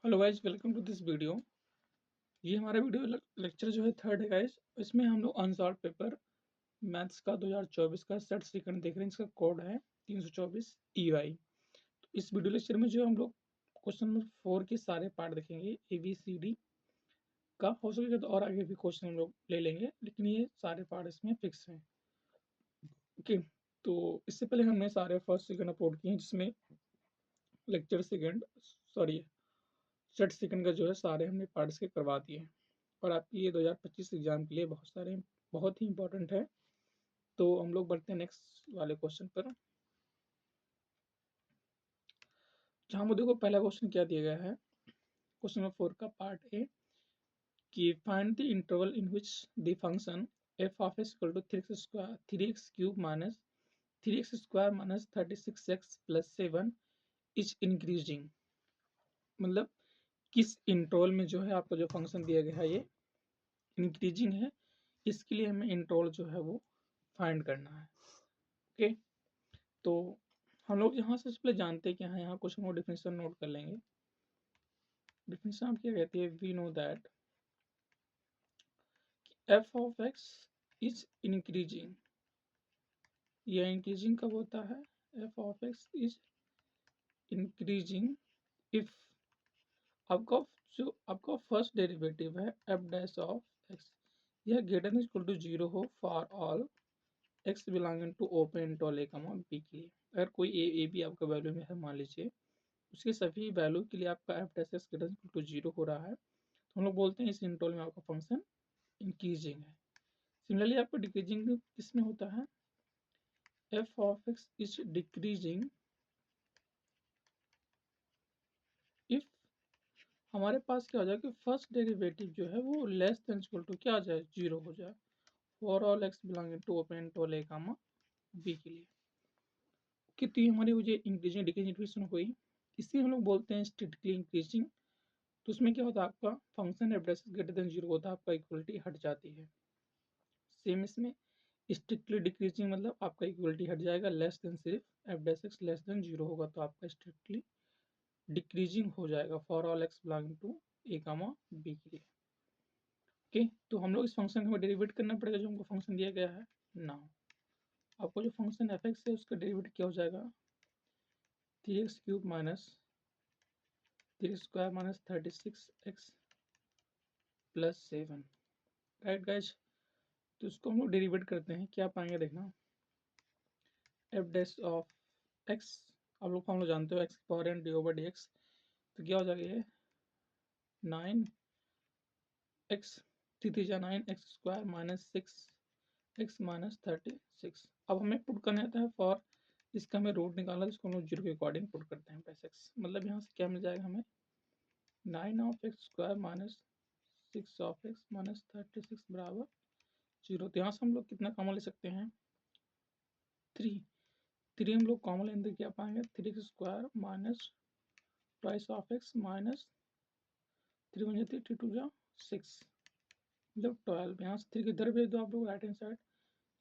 Hello guys, welcome to this video. ये हमारा video lecture जो है थर्ड है गाइज। इसमें हम लोग अनसॉल्व पेपर मैथ्स का 2024 का सेट सेकंड देख रहे हैं। इसका कोड है 324 EY। तो इस वीडियो लेक्चर में जो हम लोग क्वेश्चन नंबर 4 के सारे पार्ट देखेंगे। ABCD का हो सकेगा तो और आगे भी क्वेश्चन हम लोग ले लेंगे, लेकिन ये सारे पार्ट इसमें फिक्स हैं। ओके, तो इससे पहले हमने सारे फर्स्ट सेकंड अपलोड किए हैं, जिसमें lecture second sorry set second का जो है सारे हमने पार्ट्स के करवा दिए हैं। और आपकी ये 2025 एग्जाम के लिए बहुत ही इंपॉर्टेंट है। तो हम लोग बढ़ते हैं नेक्स्ट वाले क्वेश्चन पर। जहाँ मुझे देखो पहला क्वेश्चन क्या दिया गया है, क्वेश्चन नंबर 4 का पार्ट ए कि find the interval in which the function f of x equal to 3x cube minus 3x square minus 36x plus 7 is increasing. मतलब किस इंटरवल में जो है आपका जो फंक्शन दिया गया है ये इंक्रीजिंग है। इसके लिए हमें इंटरवल जो है वो फाइंड करना है। ओके, तो हम लोग यहाँ से पहले जानते हैं कि हाँ, यहाँ कुछ हम लोग डिफिनेशन नोट कर लेंगे। डिफिनेशन आप क्या कहती है, we know that f of x is increasing. यह इंक्रीजिंग कब होता है, f of x is increasing if आपका फर्स्ट डेरिवेटिव है एफ डैश ऑफ एक्स, यह ग्रेटर देन इक्वल टू 0 हो for all x belonging to open interval a comma b के लिए। अगर कोई ए बी आपका वैल्यू में है, मान लीजिए उसके सभी वैल्यू के लिए आपका f dash x greater than equal to 0 हो रहा है, तो हम लोग बोलते हैं इस इंटरवल में आपका फंक्शन इंक्रीजिंग है। सिमिलरली आपका डिक्रीजिंग किस में होता है, f of x is decreasing if हमारे पास क्या हो जाए कि फर्स्ट डेरिवेटिव जो है वो लेस देन इक्वल टू क्या आ जाए, 0 हो जाए for all x belonging to open interval a comma b के लिए। कितनी हमारी वो जो इंक्रीजिंग डिक्रीजिंग डिफिनेशन हुई, इसी हम लोग बोलते हैं स्टैटिकली इंक्रीजिंग। तो उसमें क्या होता है, आपका function F dash greater than 0 होता है, आपका इक्वलिटी हट जाती है। सेम इसमें स्ट्रिक्टली डिक्रीजिंग मतलब आपका इक्वलिटी हट जाएगा, लेस देन सिर्फ f dash x less than 0 होगा तो आपका स्ट्रिक्टली डिक्रीजिंग हो जाएगा for all x belonging to a comma b के लिए। ओके, तो हम लोग इस फंक्शन को डेरिवेट करना पड़ेगा जो हमको फंक्शन दिया गया है। नाउ आपको जो फंक्शन एफ एक्स है उसका डेरिवेट क्या हो जाएगा, 3x cube minus 3x square minus 36x plus 7। Right guys, तो इसको हम लोग डेरिवेट करते हैं, क्या पाएंगे देखना, एफ डैश ऑफ एक्स आप लोग फॉर्मूला जानते हो, एक्स की power n d over d x. तो क्या हो जाएगा ये 9x 3 3 9 x square minus 6x minus 36। अब हमें पुट करना आता है फॉर इसका हमें रूट निकालना है, जिसको हम लोग 0 के अकॉर्डिंग पुट करते हैं प्लस एक्स। मतलब यहाँ से क्या मिल जाएगा हमें, 9 of x square minus 6 of x minus 36 बराबर 0। तो यहाँ से हम लोग कितना कॉमन ले सकते हैं, 3 हम लोग कॉमन लेने क्या पाएंगे, 3x square minus twice of x minus 3 one 3 3 2 6 मतलब 12। यहाँ से 3 की इधर भेज दो आप लोग राइट हैंड साइड,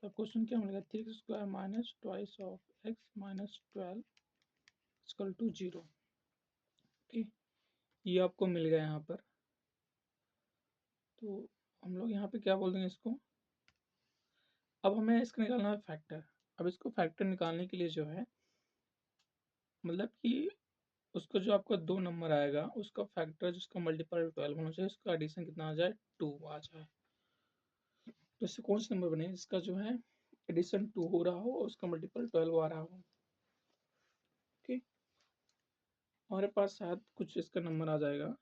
तो क्वेश्चन क्या मिलेगा, 3x square minus twice of x minus 12 equal to 0। Okay, ये आपको मिल गया यहाँ पर। तो हम लोग यहाँ पे क्या बोल देंगे इसको, अब हमें इसका निकालना है फैक्टर। अब इसको फैक्टर निकालने के लिए जो है, मतलब कि उसको जो आपका 2 नंबर आएगा उसका फैक्टर जिसका मल्टीपल 12 होना चाहिए, उसका एडिशन कितना आ जाए, 2 आ जाए। तो इससे कौन सा नंबर बने जिसका जो है एडिशन 2 हो रहा हो और उसका मल्टीपल 12 आ रहा हो। ओके, हमारे पास शायद कुछ इसका नंबर आ जाएगा।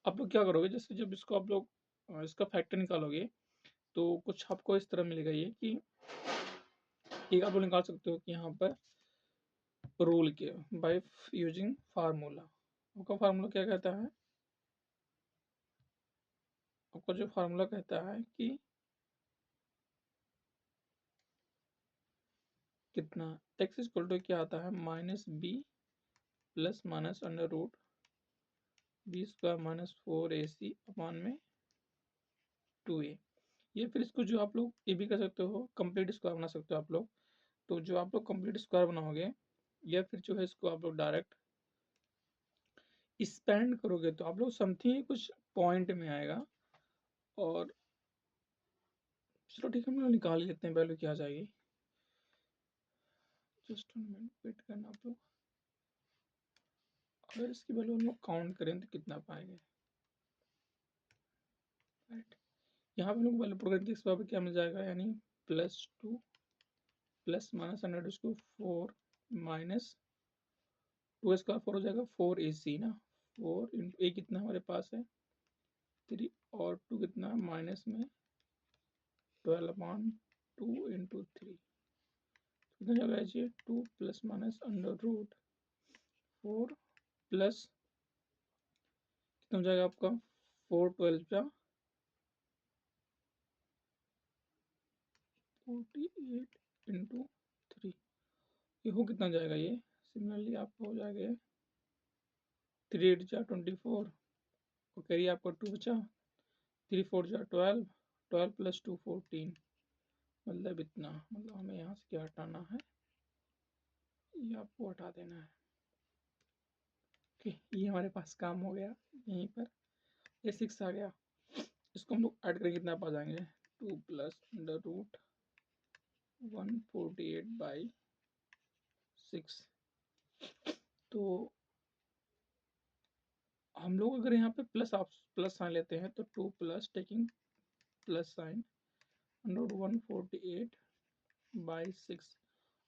आप लोग क्या करोगे, जैसे जब इसको आप लोग इसका फैक्टर निकालोगे तो कुछ आपको इस तरह मिलेगा ये कि एक आप लोग निकाल सकते हो कि यहाँ पर रूल के बाय यूजिंग फार्मूला। आपका फार्मूला क्या कहता है, आपका जो फार्मूला कहता है कि कितना x इक्वल टू क्या आता है, minus b plus minus under root b square minus 4ac upon में 2a। ये फिर इसको जो आप लोग ये भी कर सकते हो, कंप्लीट स्क्वायर बना सकते हो आप लोग। तो जो आप लोग कंप्लीट स्क्वायर बनाओगे या फिर जो है इसको आप लोग डायरेक्ट स्पेंड करोगे तो आप लोग समथिंग कुछ पॉइंट में आएगा। और चलो ठीक है, हम लोग निकाल लेते हैं वैल्यू क्या आ जाएगी। जस्ट मिनट वेट करना आप लोग। अगर इसकी वैल्यू हम लोग काउंट करें तो कितना पाएंगे, राइट। यहाँ पे हम लोग वैल्यू पुट करेंगे इस बार क्या मिल जाएगा, यानी +2 प्लस माइनस अंडर उसको 4 माइनस 2 स्क्वायर 4 हो जाएगा 4ac ना। 4 इंटू ए कितना हमारे पास है 3 और 2 कितना माइनस में 12/2 इंटू 3 कितना जाएगा ये 2 plus minus under root 4 plus कितना हो जाएगा आपका 4 12 का 48 इंटू 3। ये हो कितना जाएगा, ये सिमिलरली आपका हो जाएगा 3 8 जा 24 और कैरी आपका 2 बचा 3 4 जा 12 12 प्लस 2 14। मतलब इतना, मतलब हमें यहाँ से क्या हटाना है, ये आपको हटा देना है। ओके, ये हमारे पास काम हो गया। यहीं पर ये 6 आ गया, इसको हम लोग ऐड करेंगे कितना पा जाएंगे 2 प्लस अंडर रूट 148/6। तो हम लोग अगर यहाँ पे प्लस साइन लेते हैं तो 2 plus taking plus sine under 148/6।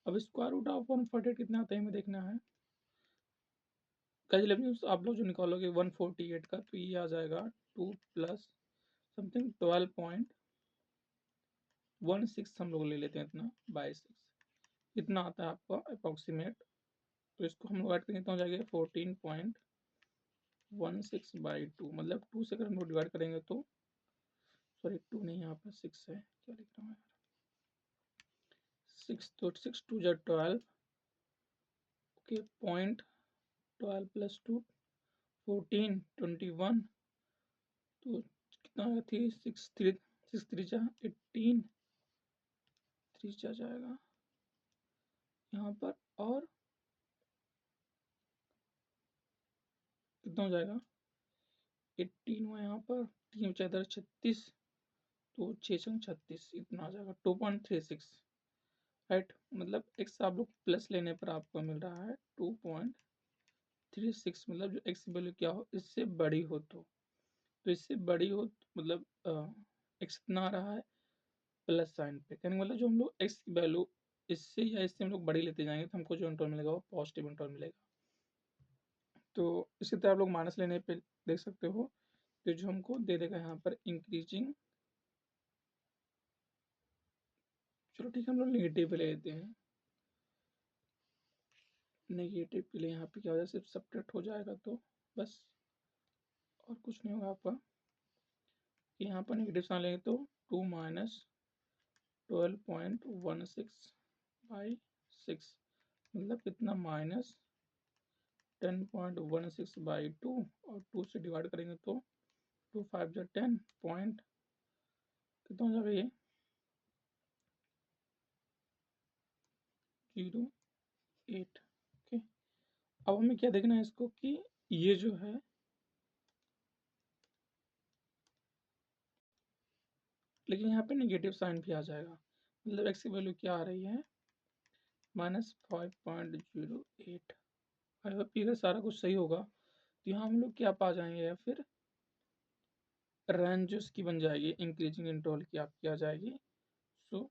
अब स्क्वायर रूट ऑफ 148 कितना आता है हमें देखना है। कैलकुलेशन आप लोग जो निकालोगे 148 का तो ये आ जाएगा 2 प्लस समथिंग 12.16 हम लोग ले लेते हैं इतना बाई 6। कितना आता है आपका अप्रॉक्सीमेट, तो इसको हम लोग ऐड करेंगे तो हो जाएगा 14.16/2। मतलब 2 से अगर हम लोग डिवाइड करेंगे तो सॉरी 2 नहीं, यहाँ पर 6 है, क्या लिख रहा हूँ यार 6, तो 6 2 जा 12। Okay, 0.12 plus 2 14 21। तो कितना आएगा 3 6 3 6 3 जा 18 3 जा जाएगा यहाँ पर, और कितना हो जाएगा 18 हुआ यहाँ पर 3 बचा इधर 36, तो 6 36 इतना आ जाएगा 2.36, राइट। मतलब x आप लोग प्लस लेने पर आपको मिल रहा है 2.36। मतलब जो x वैल्यू क्या हो इससे बड़ी हो तो इससे बड़ी हो मतलब x कितना आ रहा है प्लस साइन पे, कहने मतलब जो हम लोग x की वैल्यू इससे या इससे हम लोग बड़ी लेते जाएंगे तो हमको जो इंटरवल मिलेगा वो पॉजिटिव इंटरवल मिलेगा। तो इसी तरह आप लोग माइनस लेने पे देख सकते हो, तो जो हमको दे देगा यहाँ पर इंक्रीजिंग। चलो ठीक है, हम लोग नेगेटिव पे ले लेते हैं। नेगेटिव के लिए यहाँ पे क्या हो जाए सिर्फ सब्ट्रैक्ट हो जाएगा तो बस, और कुछ नहीं होगा आपका। यहाँ पर नेगेटिव साइन लेंगे तो 2 माइनस 12.16/6 मतलब कितना माइनस 10.16/2 और 2 से डिवाइड करेंगे तो 2 5 जा 10 पॉइंट कितना हो जाएगा ये 0.08। ओके, अब हमें क्या देखना है इसको कि ये जो है लेकिन यहाँ पे नेगेटिव साइन भी आ जाएगा, मतलब x की वैल्यू क्या आ रही है -5.08। आई होप अगर सारा कुछ सही होगा तो यहाँ हम लोग क्या पा जाएंगे, या फिर रेंज जो इसकी बन जाएगी इंक्रीजिंग इंटरवल की आपकी आ जाएगी। सो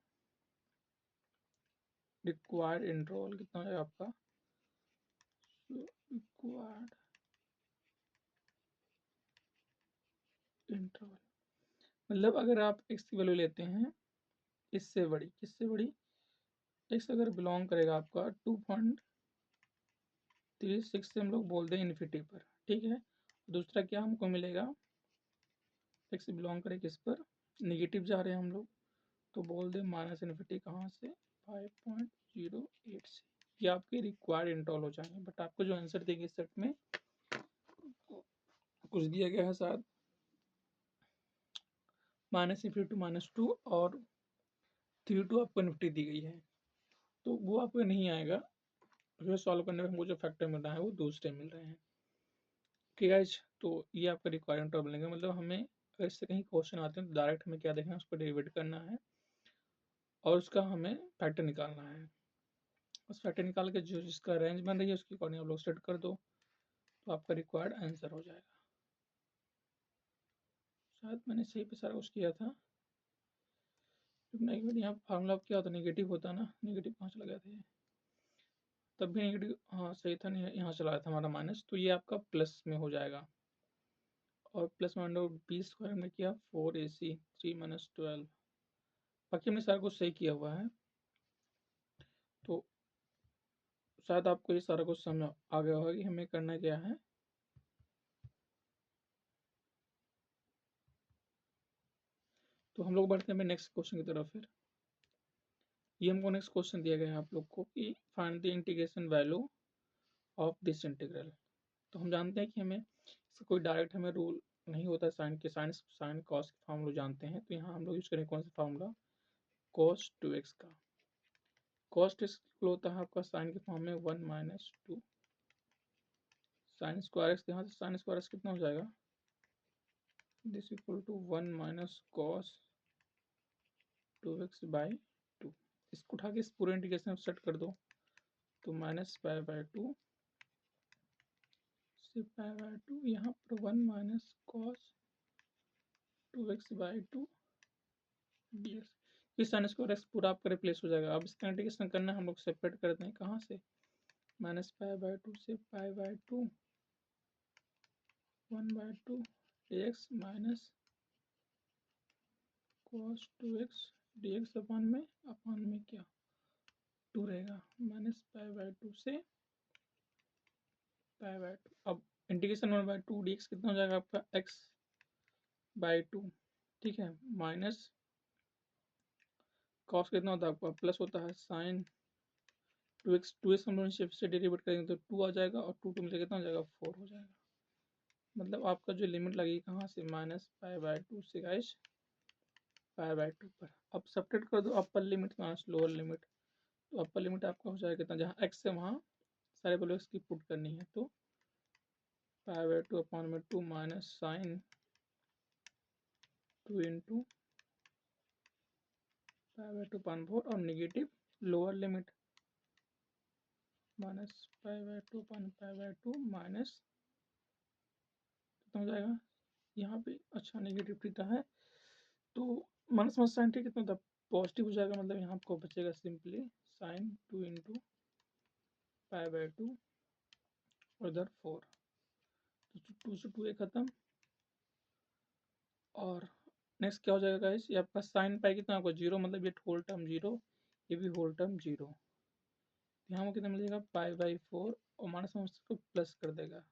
रिक्वायर्ड इंटरवल कितना हो जाएगा आपका, सो रिक्वायर्ड इंटरवल मतलब अगर आप x की वैल्यू लेते हैं इससे बड़ी, किससे बड़ी, x अगर बिलोंग करेगा आपका 2.36 से हम लोग बोल दें इन्फिनिटी पर, ठीक है। दूसरा क्या हमको मिलेगा, x बिलोंग करे किस पर, निगेटिव जा रहे हैं हम लोग तो बोल दें माइनस इन्फिनिटी कहाँ से 5.08 से। ये आपके रिक्वायर्ड इंटरवल हो जाएंगे, बट आपको जो आंसर देंगे इस सेट में कुछ दिया गया है शायद -इन्फिनिटी टू -2 और 3 टू आपको इन्फिनिटी दी गई है, तो वो आपको नहीं आएगा जो सॉल्व करने में हमको जो फैक्टर मिल रहा है वो दूसरे मिल रहे हैं। ठीक है गाइस, तो ये आपका रिक्वायरमेंट ट्रबल लेंगे, मतलब हमें अगर इससे कहीं क्वेश्चन आते हैं तो डायरेक्ट हमें क्या देखना है, उसको डेरिवेट करना है और उसका हमें फैक्टर निकालना है। उस फैक्टर निकाल के जो जिसका रेंज बन रही है उसके अकॉर्डिंग आप लोग सेट कर दो, तो आपका रिक्वायर्ड आंसर हो जाएगा। शायद मैंने सही पे सारा कुछ किया था। नेगेटिव यहाँ फार्मूला क्या होता है, नेगेटिव होता है ना, नेगेटिव कहाँ चला गया था ये, तब भी नेगेटिव, हाँ सही था, नहीं यहाँ चला गया था हमारा माइनस, तो ये आपका प्लस में हो जाएगा। और प्लस में अंडर बी स्क्वायर में किया 4ac 3 माइनस 12, बाकी हमने सारा कुछ सही किया हुआ है। तो शायद आपको ये सारा कुछ समझ आ गया होगा कि हमें करना क्या है। तो हम लोग बढ़ते हैं नेक्स्ट क्वेश्चन की तरफ। फिर ये हमको नेक्स्ट क्वेश्चन दिया गया है आप लोग को कि find the integration value of this integral. तो हम जानते हैं कि हमें इसका कोई डायरेक्ट हमें रूल नहीं होता साइन के, साइन कॉस के फार्मूला जानते हैं, तो यहाँ हम लोग यूज करें कौन सा फार्मूला, cos 2x का। cos 2x होता है आपका साइन के फॉर्म में 1 माइनस 2 साइन स्क्वायर एक्स, यहाँ से साइन स्क्वायर एक्स कितना हो जाएगा, this equal to 1 minus cos 2x by 2। इसको उठा के इस पूरे इंटीग्रेशन में सेट कर दो, तो माइनस पाई बाई 2 से पाई बाई 2, यहाँ पर 1 minus cos 2x by 2 dx। इस साइन स्क्वायर एक्स पूरा आपका रिप्लेस हो जाएगा। अब इसका इंटीग्रेशन करना है, हम लोग सेपरेट करते हैं कहाँ से, माइनस पाई बाई 2 से पाई by 2 1 by 2 dx minus cos 2x dx अपान में क्या 2 रहेगा, माइनस पाई बाई 2 से पाई बाई 2। अब इंटीग्रेशन 1 बाई 2 dx कितना हो जाएगा आपका x बाई 2, ठीक है, माइनस कॉस कितना होता है आपका, प्लस होता है साइन 2x हम लोग शिफ्ट से डेरिवेट करेंगे तो 2 आ जाएगा और 2 मिलकर कितना हो जाएगा 4 हो जाएगा। मतलब आपका जो लिमिट लगेगी कहाँ से, माइनस पाई बाई 2 से गाइस पाई बाई 2 पर। अब सब्ट्रैक्ट कर दो upper limit minus lower limit, तो अपर लिमिट आपका हो जाएगा कितना, जहाँ x है वहाँ सारे वैल्यू x की पुट करनी है, तो पाई बाई 2 अपॉन में 2 minus sine 2 into pi by 2 upon 4 और negative lower limit minus pi by 2 upon pi by 2 minus कितना हो जाएगा यहाँ पे, अच्छा नेगेटिव थीटा है तो माइनस माइनस साइन थीटा कितना था, पॉजिटिव हो जाएगा, मतलब यहाँ आपको बचेगा simply sine 2 into pi by 2 और इधर 4, तो 2 से 2 खत्म। और नेक्स्ट क्या हो जाएगा गाइस, ये आपका साइन पाई कितना होगा 0, मतलब ये होल टर्म 0, ये भी होल टर्म 0, यहाँ कितना मिलेगा पाई बाई 4 और माइनस में उसको प्लस कर देगा,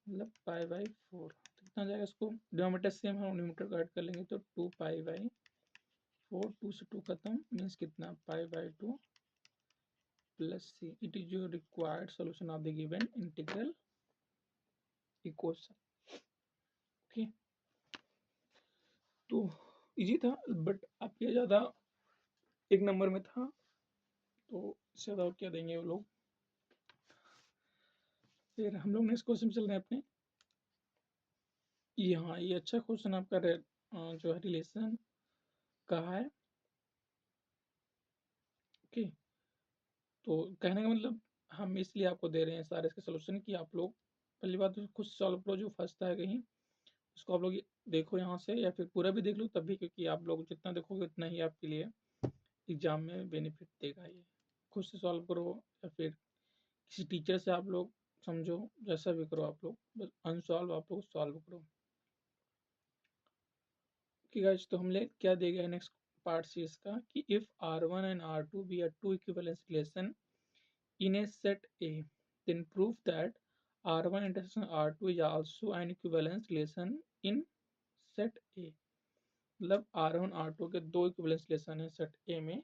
मतलब पाई बाई 4, तो कितना जाएगा, इसको डिनोमिनेटर सेम हम न्यूमरेटर को ऐड कर लेंगे तो 2 पाई बाई 4, 2 से 2 खत्म, मीन्स कितना pi by 2 plus c, it is your required solution of the given integral equation. Okay, तो इजी था बट आपके ज़्यादा एक नंबर में था, तो इससे ज़्यादा क्या देंगे वो लोग। फिर हम लोग नेक्स्ट क्वेश्चन चल रहे हैं अपने, यहाँ ये अच्छा क्वेश्चन आपका जो है रिलेशन का है। ओके, तो कहने का मतलब हम इसलिए आपको दे रहे हैं सारे इसके सोल्यूशन कि आप लोग पहली बात तो खुद सॉल्व करो, जो फंसता है कहीं उसको आप लोग देखो यहाँ से, या फिर पूरा भी देख लो तब भी, क्योंकि आप लोग जितना देखोगे उतना ही आपके लिए एग्जाम में बेनिफिट देगा। ये खुद से सॉल्व करो या फिर किसी टीचर से आप लोग समझो, जैसा भी करो आप लोग, बस अनसॉल्व आप लोग सॉल्व करो। ओके गाइस, तो हमने क्या दिया गया नेक्स्ट पार्ट सी इसका कि if R1 and R2 be are two equivalence relation in a set A, then prove that R1 intersection R2 is also an equivalence relation in set A। मतलब R1 R2 के दो equivalence relation है set A में।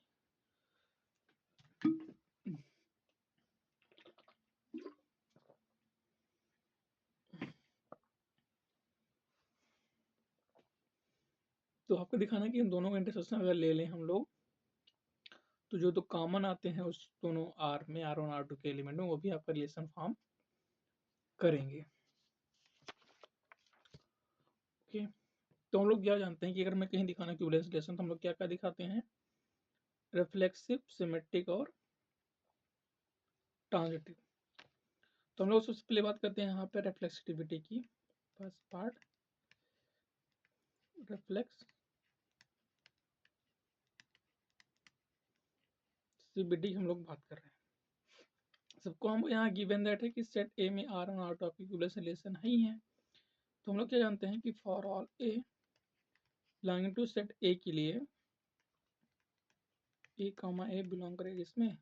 तो आपको दिखाना है कि इन दोनों का इंटरसेक्शन अगर ले लें हम लोग, तो जो तो कॉमन आते हैं उस दोनों आर में, R1 R2 के एलिमेंट में, वो भी आपका रिलेशन फॉर्म करेंगे। ओके, तो हम लोग क्या जानते हैं कि अगर मैं कहीं दिखाना इक्विवेलेंस रिलेशन तो हम लोग क्या क्या दिखाते हैं, रिफ्लेक्सिव, सिमेट्रिक और ट्रांजिटिव। तो हम लोग सबसे पहले बात करते हैं यहाँ पे रिफ्लेक्सिविटी की। फर्स्ट पार्ट रिफ्लेक्सिविटी हम लोग बात कर रहे हैं। सबको हम यहाँ गिवन दैट है कि सेट ए में R1 R2 आपकी इक्विवेलेंस रिलेशन है ही है। तो हम लोग क्या जानते हैं कि for all A belonging to set A के लिए ए कामा ए बिलोंग करेगा इसमें,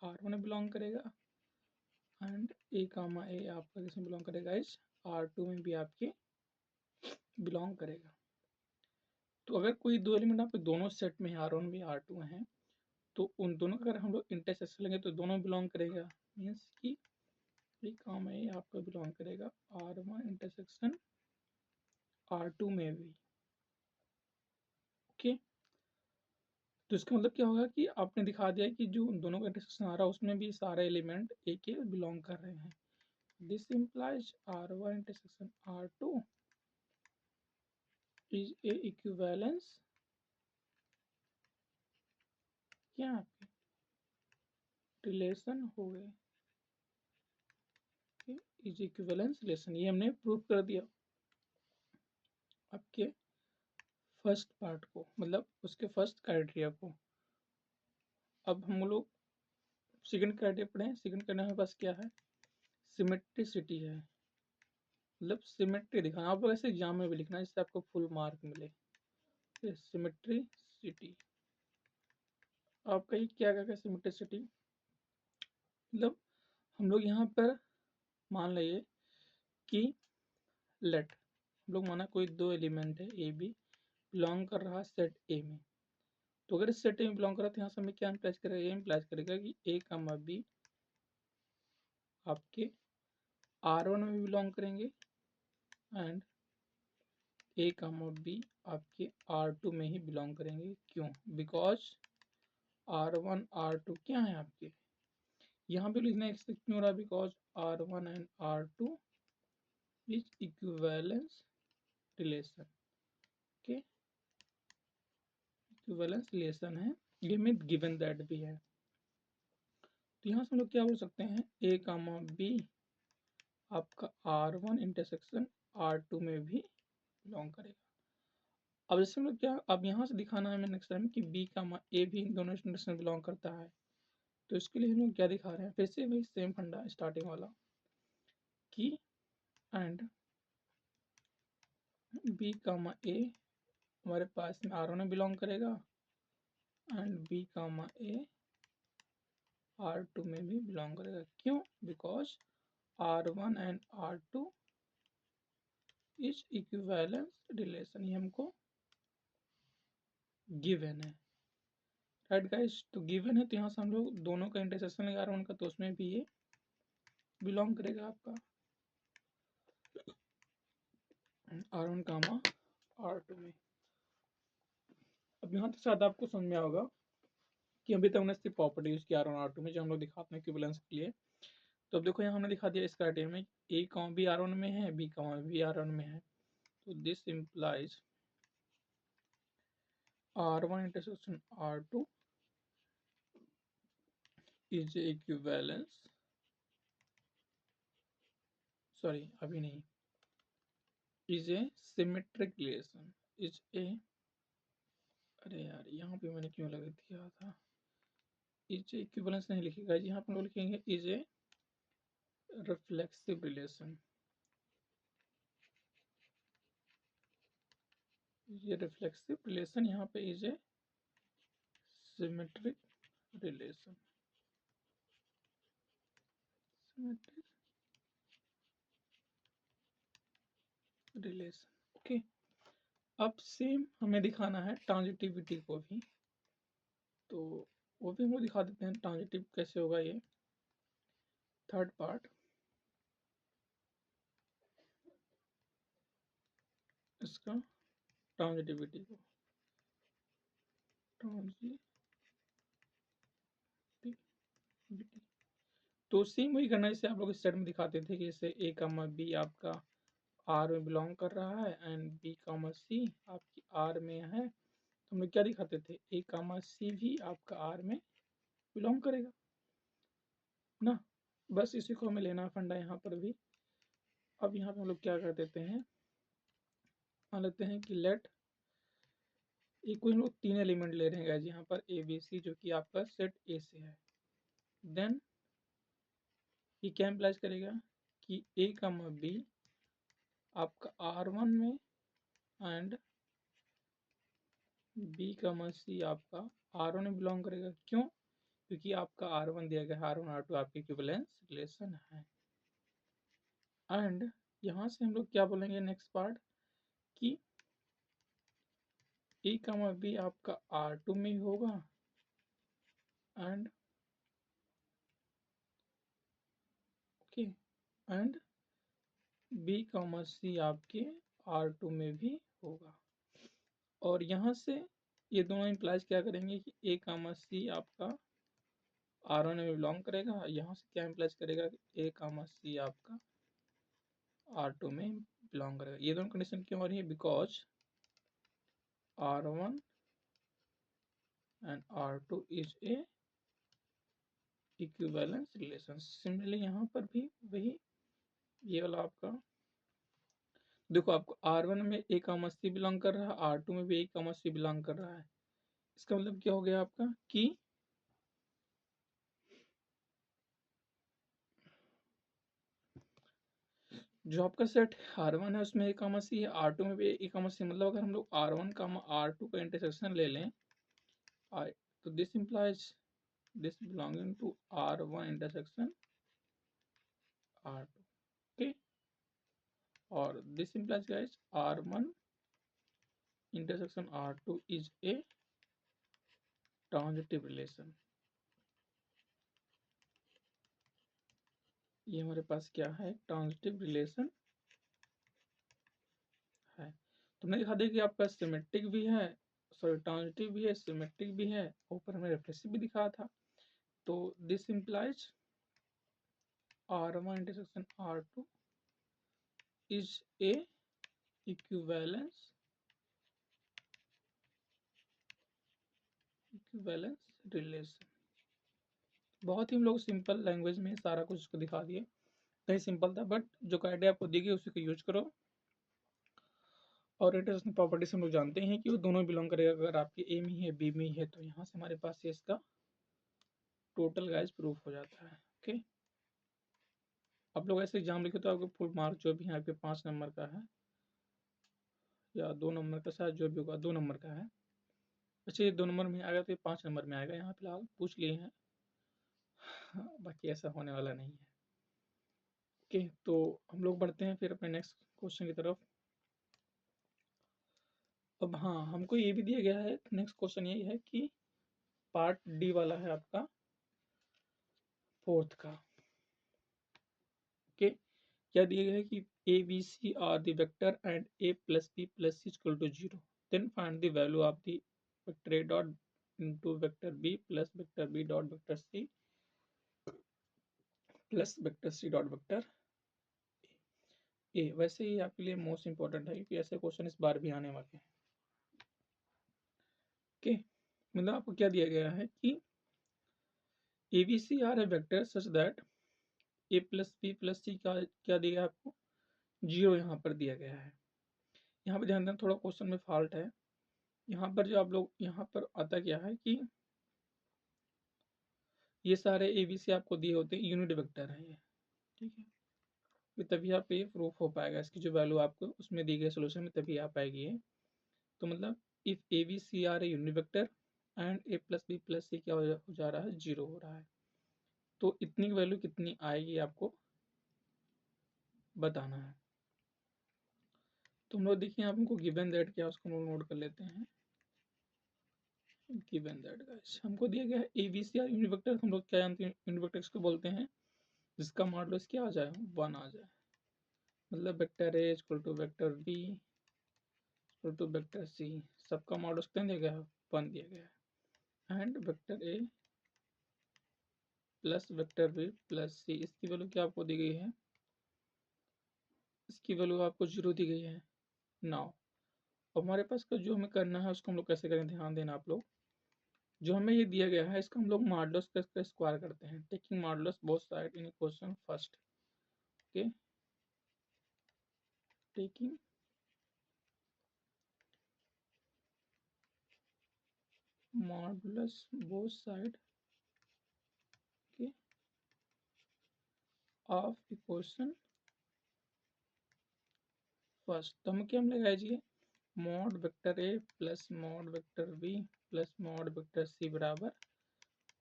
R1 में बिलोंग करेगा, एंड ए कामा ए आपका किसमें बिलोंग करेगा, इस R2 में भी आपके बिलोंग करेगा। तो अगर कोई दो एलिमेंट आपके दोनों सेट में है, R1 भी R2 में है, तो उन दोनों का अगर हम लोग इंटरसेक्शन लेंगे तो दोनों बिलोंग करेगा, मीन्स कि ए कामा ए आपका बिलोंग करेगा R1 इंटरसेक्शन R2 में भी। ओके, तो इसका मतलब क्या होगा कि आपने दिखा दिया कि जो दोनों का इंटरसेक्शन आ रहा है उसमें भी सारे एलिमेंट ए के बिलोंग कर रहे हैं। This implies R1 intersection R2 is a equivalence, क्या आपके रिलेशन हो गए, इज इक्विवेलेंस रिलेशन। ये हमने प्रूव कर दिया आपके फर्स्ट पार्ट को, मतलब उसके फर्स्ट क्राइटेरिया को। अब हम लोग सेकंड क्राइटेरिया पढ़े। सेकंड क्राइटेरिया हमारे पास क्या है, सिमेट्रिसिटी है, मतलब सिमेट्री दिखाना। आप लोग ऐसे एग्जाम में भी लिखना जिससे आपको फुल मार्क मिले। सिमेट्रिसिटी आपका ये क्या क्या सिमेट्रिसिटी, मतलब हम लोग यहाँ पर मान लीजिए कि लेट हम लोग माना कोई दो एलिमेंट है ए बी बिलोंग कर रहा है सेट ए में। तो अगर इस सेट ए में बिलोंग कर रहा है तो यहाँ से हमें क्या इम्प्लाइज करेगा, ये इम्प्लाइज करेगा कि ए कामा बी आपके R1 में भी बिलोंग करेंगे एंड ए कामा बी आपके R2 में ही बिलोंग करेंगे। क्यों, बिकॉज R1 R2 क्या है आपके, यहाँ पे लिखना एक्सेप्ट क्यों हो रहा है, because R1 and R2 is equivalence relation. Okay, equivalence relation है, ये में गिवन दैट भी है। तो यहाँ से हम लोग क्या बोल सकते हैं, ए कामा बी आपका R1 इंटरसेक्शन R2 में भी बिलोंग करेगा। अब जैसे हम लोग क्या, अब यहाँ से दिखाना है हमें नेक्स्ट टाइम कि बी कामा ए भी इन दोनों इंटरसेक्शन में बिलोंग करता है। तो इसके लिए हम लोग क्या दिखा रहे हैं, फिर से वही सेम फंडा स्टार्टिंग वाला कि एंड बी कामा ए हमारे पास में R1 में बिलोंग करेगा and B comma A R2 में भी बिलोंग करेगा। क्यों, because R1 and R2 is equivalence relation, ये हमको गिवन है, राइट गाइस। तो गिवन है तो यहाँ से हम लोग दोनों का इंटरसेक्शन लगा R1 का, तो उसमें भी ये बिलोंग करेगा आपका R1 कामा R2 में। अब यहाँ तक शायद आपको समझ में होगा कि अभी तक हमने सिर्फ प्रॉपर्टी यूज किया R1 R2 में, जो हम लोग दिखाते हैं इक्विवेलेंस के लिए। तो अब देखो यहाँ हमने दिखा दिया इस क्राइटेरिया में ए कामा बी R1 में है, बी कामा बी R1 में है, तो this implies R1 intersection R2 is equivalence, sorry अभी नहीं, is a symmetric relation, is a, अरे यार यहाँ पे मैंने क्यों लगा दिया था, इज इक्विवेलेंस नहीं लिखेगा यहाँ पर, लोग लिखेंगे इज ए रिफ्लेक्सिव रिलेशन। ये रिफ्लेक्सिव रिलेशन यहाँ पे is a symmetric relation, symmetric relation. Okay, अब सेम हमें दिखाना है ट्रांजिटिविटी को भी, तो वो भी हम लोग दिखा देते हैं ट्रांजिटिव कैसे होगा। ये थर्ड पार्ट इसका ट्रांजिटिविटी को, ट्रांजिटिविटी BT। तो सेम वही करना है जैसे आप लोग इस सेट में दिखाते थे कि जैसे A कॉमा B आपका R में बिलोंग कर रहा है एंड B कॉमा C आपकी R में है, तो हम लोग क्या दिखाते थे A कॉमा C भी आपका R में बिलोंग करेगा ना। बस इसी को हमें लेना फंडा यहाँ पर भी। अब यहाँ पे हम लोग क्या कर देते हैं, मान लेते हैं कि लेट ये कोई हम लोग 3 एलिमेंट ले रहे हैं गाइस यहाँ पर ABC जो कि आपका सेट A से है। देन ये क्या इम्प्लाइज करेगा कि A कॉमा B आपका R1 में एंड B कॉमा C आपका R1 में बिलोंग करेगा। क्यों? क्योंकि आपका R1 दिया गया है, R1 R2 आपके इक्विवेलेंस रिलेशन है। एंड यहाँ से हम लोग क्या बोलेंगे नेक्स्ट पार्ट कि A कॉमा B आपका R2 में ही होगा and okay and B comma C आपके R2 में भी होगा। और यहाँ से ये दोनों इम्प्लाइज क्या करेंगे कि A कॉमा C आपका R1 में बिलोंग करेगा, यहाँ से क्या इम्प्लाइज करेगा कि A कॉमा C आपका R2 में बिलोंग करेगा। ये दोनों कंडीशन क्यों हो रही है? Because R1 and R2 is a equivalence relation. Similarly यहाँ पर भी वही ये वाला आपका देखो, आपको R1 में A कॉमा C बिलोंग कर रहा है, R2 में भी A कॉमा C बिलोंग कर रहा है। इसका मतलब क्या हो गया आपका कि जो आपका सेट R1 है उसमें A कॉमा C है, R2 में भी A कॉमा C, मतलब अगर हम लोग R1 कॉमा R2 का इंटरसेक्शन ले लें तो this implies this belonging to R1 intersection R2, okay, और this implies guys R1 intersection R2 is a transitive relation। ये हमारे पास क्या है, ट्रांजिटिव रिलेशन है। तुमने दिखा दिया कि आपका सिमेट्रिक भी है, सॉरी ट्रांजिटिव भी है, सिमेट्रिक भी है, ऊपर हमें रिफ्लेक्सिव भी दिखा था। तो this implies R1 intersection R2 is a equivalence relation. बहुत ही हम लोग सिंपल लैंग्वेज में सारा कुछ उसको दिखा दिए, नहीं सिंपल था बट जो आइडिया आपको दी गई उसी को यूज करो। और इंटरसेक्शन प्रॉपर्टी से हम लोग जानते हैं कि वो दोनों बिलोंग करेगा, अगर आपकी ए में ही है बी में ही है तो यहाँ से हमारे पास ये इसका टोटल गाइस प्रूफ हो जाता है। ओके, आप लोग ऐसे एग्जाम लिखे तो आपको फुल मार्क जो भी है आपके 5 नंबर का है या 2 नंबर का, शायद जो भी होगा 2 नंबर का है। अच्छा, ये 2 नंबर में आएगा तो ये 5 नंबर में आएगा, यहाँ फिलहाल पूछ लिए हैं। हाँ, बाकी ऐसा होने वाला नहीं है। ओके, तो हम लोग बढ़ते हैं फिर अपने नेक्स्ट क्वेश्चन की तरफ। अब हाँ, हमको ये भी दिया गया है, नेक्स्ट क्वेश्चन यही है कि पार्ट डी वाला है आपका 4th का। ओके, क्या दिया गया है कि A B C are the vector and A plus B plus C equal to 0, then find the value of the vector A dot into vector B plus vector B dot vector C plus vector C dot vector A. वैसे ही आपके लिए most important है क्योंकि ऐसे question इस बार भी आने वाले हैं। ओके, मतलब आपको क्या दिया गया है कि A B C are a vector such that A plus B plus C का क्या दिया है आपको 0 यहाँ पर दिया गया है। यहाँ पर ध्यान देना, थोड़ा क्वेश्चन में फॉल्ट है। यहाँ पर जो आप लोग यहाँ पर आता क्या है कि ये सारे ए बी सी आपको दिए होते हैं यूनिट वेक्टर है ये, ठीक है, फिर तभी आप ये प्रूफ हो पाएगा, इसकी जो वैल्यू आपको उसमें दी गई सोल्यूशन में तभी आ पाएगी ये। तो मतलब if A B C are a unit vector and A plus B plus C क्या हो जा रहा है 0 हो रहा है, तो इतनी वैल्यू कितनी आएगी आपको बताना है। तो हम लोग देखिए आपको गिवन दैट क्या उसको हम लोग नोट कर लेते हैं। गिवन दैट गाइस हमको दिया गया है A B C are unit vector, हम लोग क्या जानते हैं यूनिट वेक्टर किसको बोलते हैं, जिसका मॉडुलस क्या आ जाए 1 आ जाए, मतलब vector A equal to vector B equal to vector C, सबका मॉडुलस कितना दिया गया है 1 दिया गया है, and vector A plus vector B plus C, इसकी वैल्यू क्या आपको दी गई है, इसकी वैल्यू आपको 0 दी गई है। नाउ हमारे पास का जो हमें करना है उसको हम लोग कैसे करें, ध्यान देना आप लोग। जो हमें ये दिया गया है इसका हम लोग मॉडुलस का इसका स्क्वायर करते हैं, taking modulus both side in equation first. Okay, taking modulus both side के ऑफ इक्वेशन फर्स्ट। तो हम क्या हम लगाइए, mod vector A plus mod vector B plus mod vector C बराबर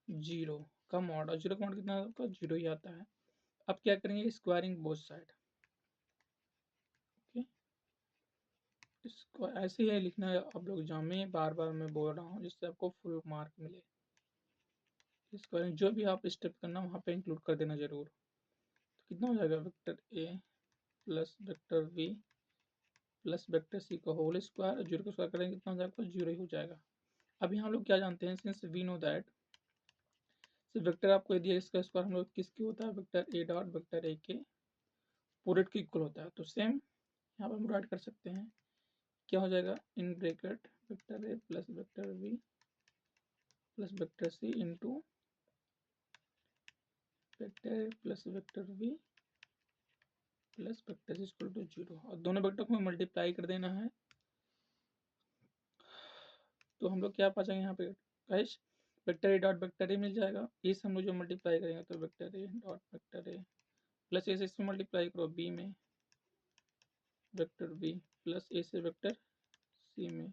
0 का मॉड, और 0 का मॉड कितना होगा, 0 ही आता है। अब क्या करेंगे, स्क्वायरिंग बोथ साइड। ओके, इसको ऐसे ही लिखना है आप लोग एग्जाम में, बार बार मैं बोल रहा हूँ जिससे आपको फुल मार्क मिले। स्क्वायरिंग जो भी आप स्टेप करना वहाँ पे इंक्लूड कर देना जरूर। तो कितना हो जाएगा, vector A plus vector B plus vector C का होल स्क्वायर, 0 का स्क्वायर करेंगे कितना हो जाएगा, 0 ही हो जाएगा। अभी हम लोग क्या जानते हैं, since we know that vector आपको दिया इसका स्क्वायर हम लोग किसके होता है, vector A dot vector A के प्रोडक्ट के इक्वल होता है। तो सेम यहाँ पर हम राइट कर सकते हैं, क्या हो जाएगा, in bracket vector A plus vector B plus vector C into vector A plus vector B plus vector C equal to 0, और दोनों वेक्टर को मल्टीप्लाई कर देना है। तो हम लोग क्या पा जाएंगे यहाँ पे guys, vector A dot vector A मिल जाएगा, ये से हम लोग जो मल्टीप्लाई करेंगे तो vector A dot vector A plus A से इसमें मल्टीप्लाई करो बी में वेक्टर बी प्लस ए से वेक्टर सी में,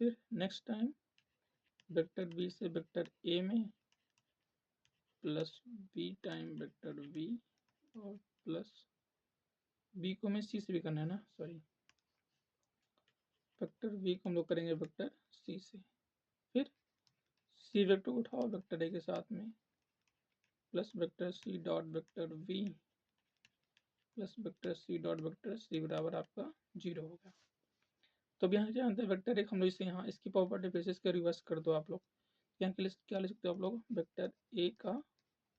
फिर नेक्स्ट टाइम वेक्टर बी से वेक्टर ए में plus B time vector B, और प्लस बी को हमें सी से भी करना है ना, सॉरी, वेक्टर बी को हम लोग करेंगे वेक्टर सी से, फिर सी वेक्टर को उठाओ वेक्टर ए के साथ में plus vector C dot vector B plus vector C dot vector C बराबर आपका 0 होगा। तो अब यहाँ क्या जानते हैं, वेक्टर एक हम लोग इसे यहाँ इसकी प्रॉपर्टी बेसिस के रिवर्स कर दो आप लोग, यहाँ के लिए क्या लिख सकते हो आप लोग, वेक्टर ए का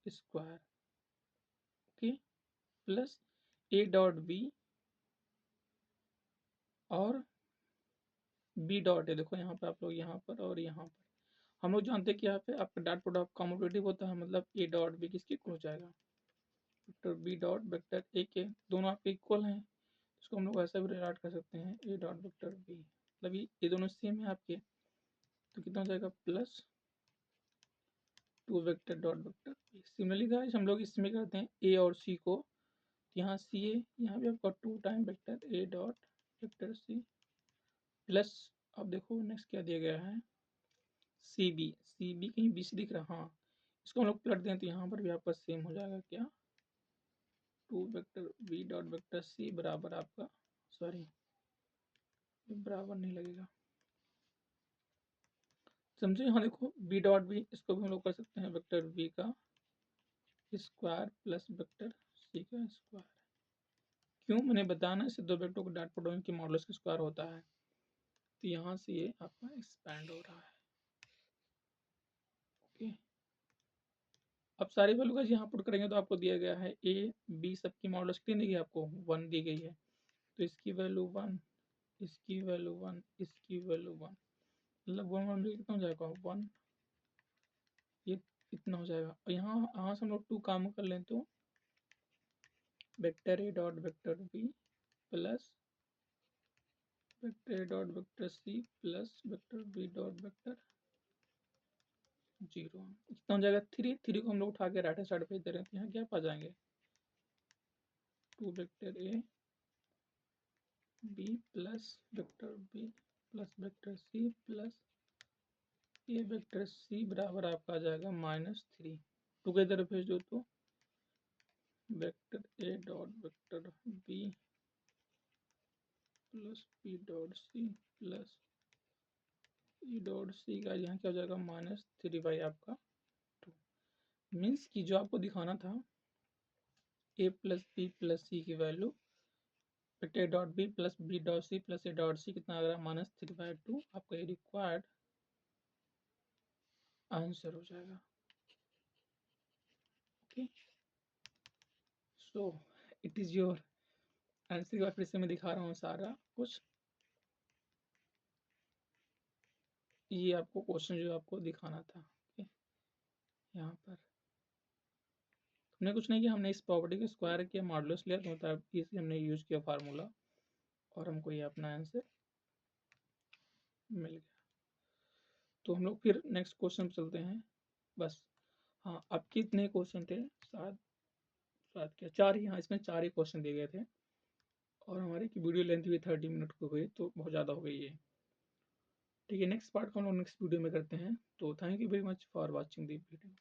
square, okay, plus A dot B और बी डॉट है, देखो यहाँ पे आप लोग यहाँ पर और यहाँ पर हम लोग जानते हैं कि यहाँ पे आपका डॉट प्रोडक्ट कॉम्पिटिटिव होता है, मतलब ए डॉट बी किसके इक्वल हो जाएगा, vector B dot vector A के, दोनों आपके इक्वल हैं, इसको हम लोग ऐसा भी रिलेट कर सकते हैं, ए डॉट वेक्टर बी, मतलब ये दोनों सेम है आपके, तो कितना हो जाएगा, plus 2 vector dot vector B. Similarly guys हम लोग इसमें करते हैं ए और सी को, यहाँ सी ए, यहाँ भी आपका 2 time vector A dot vector C plus, अब देखो नेक्स्ट क्या दिया गया है, सी बी कहीं बी से दिख रहा, हाँ, इसको हम लोग पलट दें तो यहाँ पर भी आपका सेम हो जाएगा, क्या, 2 vector B dot vector C बराबर आपका, सॉरी बराबर नहीं लगेगा, समझे, यहाँ देखो बी डॉट बी, इसको भी हम लोग कर सकते हैं वेक्टर बी का स्क्वायर प्लस वेक्टर सी का स्क्वायर। क्यों, मैंने बताना इससे दो वेक्टर को डॉट प्रोडक्ट की मॉडुलस का स्क्वायर होता है, तो यहाँ से ये आपका एक्सपैंड हो रहा है। ओके, अब सारी वैल्यू का यहाँ पुट करेंगे तो आपको दिया गया है ए बी सबकी मॉडुलस कितनी दी गई आपको, 1 दी गई है, तो इसकी वैल्यू 1, इसकी वैल्यू 1, इसकी वैल्यू 1, मतलब 1 1 कितना हो जाएगा 1, ये इतना हो जाएगा, और यहाँ से हम लोग 2 काम कर लें तो vector A dot vector B plus vector A dot vector C plus vector B dot vector 0, कितना हो जाएगा 3, 3 को हम लोग उठा के राइट हैंड साइड पे दे रहे हैं, तो यहाँ क्या पा जाएंगे, 2 vector A B plus vector B plus vector C plus A vector C बराबर आपका आ जाएगा -3, टुगेदर भेज दो तो vector A dot vector B plus B dot C plus E dot C का यहाँ क्या हो जाएगा -3 बाई आपका 2, मीन्स कि जो आपको दिखाना था A plus B plus C की value vector A dot B plus B dot C plus A dot C कितना आ रहा है -3/2, आपका ये रिक्वायर्ड आंसर हो जाएगा। Okay, so it is your answer. एक बार फिर से मैं दिखा रहा हूँ सारा कुछ। ये आपको क्वेश्चन जो आपको दिखाना था, ओके, यहाँ पर हमने कुछ नहीं किया, हमने इस प्रॉपर्टी को स्क्वायर किया, मॉडुलस लिया, तो मतलब इसी हमने यूज किया फार्मूला, और हमको ये अपना आंसर मिल गया। तो हम लोग फिर नेक्स्ट क्वेश्चन पे चलते हैं। बस, हाँ, अब कितने क्वेश्चन थे? सात, सात क्या, चार ही, हाँ, इसमें चार ही क्वेश्चन दिए गए थे, और हमारी की वीडियो लेंथ भी 30 मिनट की हो गई, तो बहुत ज़्यादा हो गई है। ठीक है, नेक्स्ट पार्ट को हम लोग नेक्स्ट वीडियो में करते हैं। तो thank you very much for watching the video.